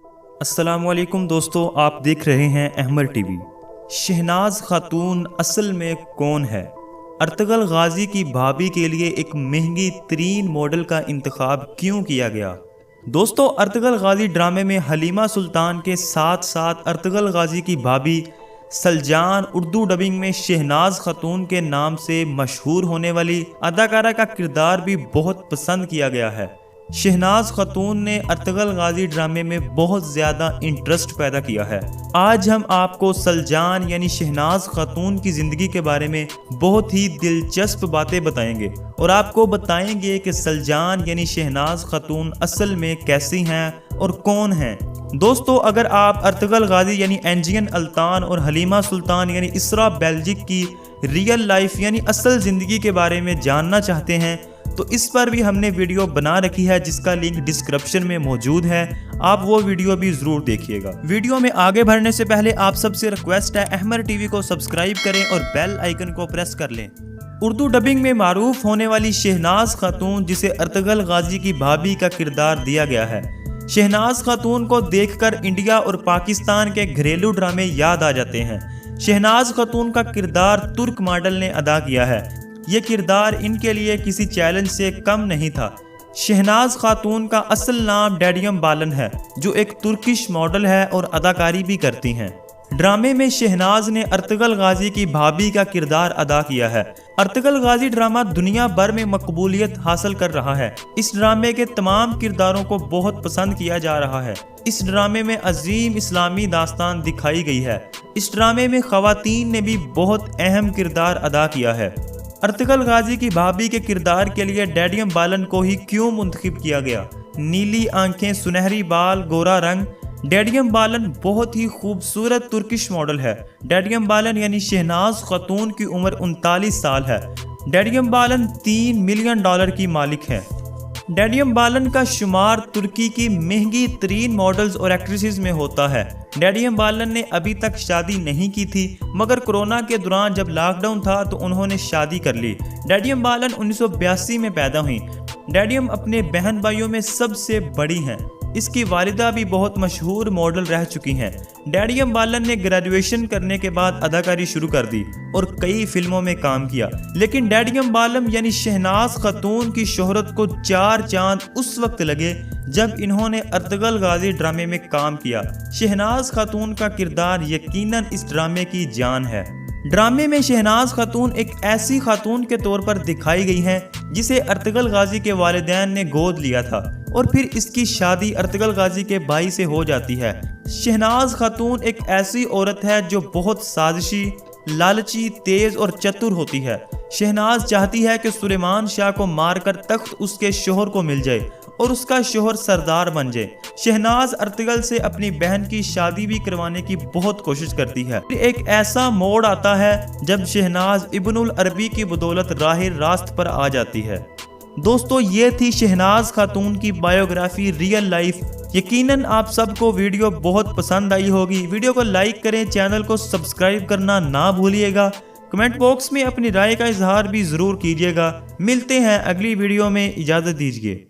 السلام علیکم دوستو، آپ دیکھ رہے ہیں احمر ٹی وی۔ شہناز خاتون اصل میں کون ہے؟ ارطغرل غازی کی بھابھی کے لیے ایک مہنگی ترین ماڈل کا انتخاب کیوں کیا گیا؟ دوستو، ارطغرل غازی ڈرامے میں حلیمہ سلطان کے ساتھ ساتھ ارطغرل غازی کی بھابھی سلجان اردو ڈبنگ میں شہناز خاتون کے نام سے مشہور ہونے والی اداکارہ کا کردار بھی بہت پسند کیا گیا ہے۔ شہناز خاتون نے ارطغرل غازی ڈرامے میں بہت زیادہ انٹرسٹ پیدا کیا ہے۔ آج ہم آپ کو سلجان یعنی شہناز خاتون کی زندگی کے بارے میں بہت ہی دلچسپ باتیں بتائیں گے اور آپ کو بتائیں گے کہ سلجان یعنی شہناز خاتون اصل میں کیسی ہیں اور کون ہیں۔ دوستو، اگر آپ ارطغرل غازی یعنی انجین الطان اور حلیمہ سلطان یعنی اسرا بیلجک کی ریئل لائف یعنی اصل زندگی کے بارے میں جاننا چاہتے ہیں تو اس پر بھی ہم نے ویڈیو بنا رکھی ہے جس کا لنک ڈسکرپشن میں موجود ہے، آپ وہ ویڈیو بھی ضرور دیکھیے گا۔ ویڈیو میں آگے بڑھنے سے پہلے آپ سب سے ریکویسٹ ہے احمر ٹی وی کو سبسکرائب کریں اور بیل آئیکن کو پریس کر لیں۔ اردو ڈبنگ میں معروف ہونے والی شہناز خاتون، جسے ارطغرل غازی کی بھابھی کا کردار دیا گیا ہے۔ شہناز خاتون کو دیکھ کر انڈیا اور پاکستان کے گھریلو ڈرامے یاد آ جاتے ہیں۔ شہناز خاتون کا کردار ترک ماڈل نے ادا کیا ہے۔ یہ کردار ان کے لیے کسی چیلنج سے کم نہیں تھا۔ شہناز خاتون کا اصل نام ڈیڈیم بالن ہے، جو ایک ترکش ماڈل ہے اور اداکاری بھی کرتی ہیں۔ ڈرامے میں شہناز نے ارطغرل غازی کی بھابھی کا کردار ادا کیا ہے۔ ارطغرل غازی ڈرامہ دنیا بھر میں مقبولیت حاصل کر رہا ہے۔ اس ڈرامے کے تمام کرداروں کو بہت پسند کیا جا رہا ہے۔ اس ڈرامے میں عظیم اسلامی داستان دکھائی گئی ہے۔ اس ڈرامے میں خواتین نے بھی بہت اہم کردار ادا کیا ہے۔ ارطغرل غازی کی بھابھی کے کردار کے لیے ڈیڈیم بالن کو ہی کیوں منتخب کیا گیا؟ نیلی آنکھیں، سنہری بال، گورا رنگ۔ ڈیڈیم بالن بہت ہی خوبصورت ترکش ماڈل ہے۔ ڈیڈیم بالن یعنی شہناز خاتون کی عمر 39 سال ہے۔ ڈیڈیم بالن $3 ملین کی مالک ہے۔ ڈیڈیم بالن کا شمار ترکی کی مہنگی ترین ماڈلز اور ایکٹریسز میں ہوتا ہے۔ ڈیڈیم بالن نے ابھی تک شادی نہیں کی تھی، مگر کورونا کے دوران جب لاک ڈاؤن تھا تو انہوں نے شادی کر لی۔ ڈیڈیم بالن 1982 میں پیدا ہوئیں۔ ڈیڈیم اپنے بہن بھائیوں میں سب سے بڑی ہیں۔ اس کی والدہ بھی بہت مشہور ماڈل رہ چکی ہیں۔ ڈیڈیم بالن نے گریجویشن کرنے کے بعد اداکاری شروع کر دی اور کئی فلموں میں کام کیا، لیکن ڈیڈیم بالن یعنی شہناز خاتون کی شہرت کو 4 چاند اس وقت لگے جب انہوں نے ارطغرل غازی ڈرامے میں کام کیا۔ شہناز خاتون کا کردار یقیناً اس ڈرامے کی جان ہے۔ ڈرامے میں شہناز خاتون ایک ایسی خاتون کے طور پر دکھائی گئی ہیں جسے ارطغرل غازی کے والدین نے گود لیا تھا اور پھر اس کی شادی ارطغرل غازی کے بھائی سے ہو جاتی ہے۔ شہناز خاتون ایک ایسی عورت ہے جو بہت سازشی، لالچی، تیز اور چتر ہوتی ہے۔ شہناز چاہتی ہے کہ سلیمان شاہ کو مار کر تخت اس کے شوہر کو مل جائے اور اس کا شوہر سردار بن جائے۔ شہناز ارطغرل سے اپنی بہن کی شادی بھی کروانے کی بہت کوشش کرتی ہے۔ ایک ایسا موڑ آتا ہے جب شہناز ابن العربی کی بدولت راہ راست پر آ جاتی ہے۔ دوستو، یہ تھی شہناز خاتون کی بایوگرافی ریئل لائف۔ یقیناً آپ سب کو ویڈیو بہت پسند آئی ہوگی۔ ویڈیو کو لائک کریں، چینل کو سبسکرائب کرنا نہ بھولیے گا۔ کمنٹ باکس میں اپنی رائے کا اظہار بھی ضرور کیجیے گا۔ ملتے ہیں اگلی ویڈیو میں، اجازت دیجیے۔